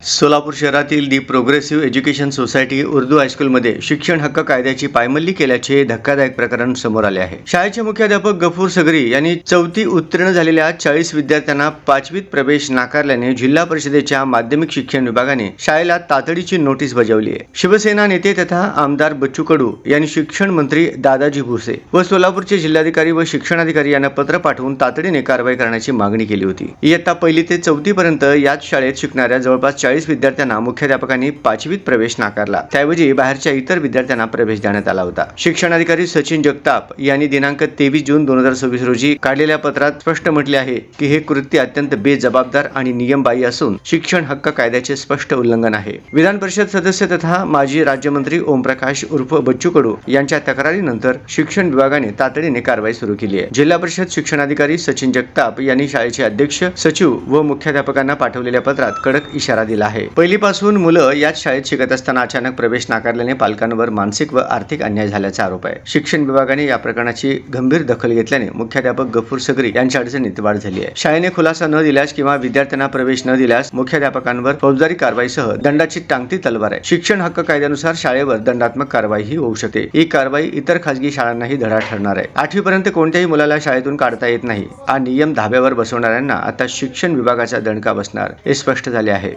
सोलापूर शहरातील दी progressive education society Urdu हायस्कूलमध्ये शिक्षण हक्क कायद्याची पायमल्ली केल्याचे धक्कादायक प्रकरण समोर आले आहे। शाळेचे मुख्याध्यापक गफूर सगरी यांनी 4थी उत्तीर्ण झालेल्या 40 विद्यार्थ्यांना 5वीत प्रवेश नाकारल्याने जिल्हा परिषदेच्या माध्यमिक शिक्षण विभागाने शाळेला तातडीची नोटीस बजावली आहे। शिवसेना नेते तथा आमदार बच्चू कडू यांनी शिक्षण मंत्री दादाजी भुसे व सोलापूरचे जिल्हाधिकारी व शिक्षणाधिकारी यांना पत्र पाठवून तातडीने कारवाई करण्याची मागणी केली होती। इयत्ता 1ली ते 4थी पर्यंत याच शाळेत शिकणाऱ्या जवळपास 40 विद्यार्थ्यांना मुख्याध्यापकांनी 5वीत प्रवेश नाकारला। त्याऐवजी बाहेरच्या इतर विद्यार्थ्यांना प्रवेश देण्यात आला होता। शिक्षणाधिकारी सचिन जगताप यांनी दिनांक 23 जून 2026 रोजी काढलेल्या पत्रात स्पष्ट म्हटले आहे की हे कृत्य अत्यंत बेजबाबदार आणि नियमबाह्य असून शिक्षण हक्क कायद्याचे स्पष्ट उल्लंघन आहे। विधान परिषद सदस्य तथा माजी राज्यमंत्री ओमप्रकाश उर्फ बच्चू कडू यांच्या तक्रारीनंतर शिक्षण विभागाने तातडीने कारवाई सुरू केली आहे। जिल्हा परिषद शिक्षणाधिकारी सचिन जगताप यांनी शाळेचे अध्यक्ष, सचिव व मुख्याध्यापकांना पाठवलेल्या पत्रात कडक इशारा दिला आहे। पहिलीपासून मुलं याच शाळेत शिकत असताना अचानक प्रवेश नाकारल्याने पालकांवर मानसिक व आर्थिक अन्याय झाल्याचा आरोप आहे। शिक्षण विभागाने या प्रकरणाची गंभीर दखल घेतल्याने मुख्याध्यापक गफूर सगरी यांच्या अडचणीत वाढ झाली आहे। शाळेने खुलासा न दिल्यास किंवा विद्यार्थ्यांना प्रवेश न दिल्यास मुख्याध्यापकांवर फौजदारी कारवाईसह दंडाची टांगती तलवार आहे। शिक्षण हक्क कायद्यानुसार शाळेवर दंडात्मक कारवाईही होऊ शकते। ही कारवाई इतर खासगी शाळांनाही धडा ठरणार आहे। 8वी पर्यंत कोणत्याही मुलाला शाळेतून काढता येत नाही हा नियम धाब्यावर बसवणाऱ्यांना आता शिक्षण विभागाचा दणका बसणार हे स्पष्ट झाले आहे।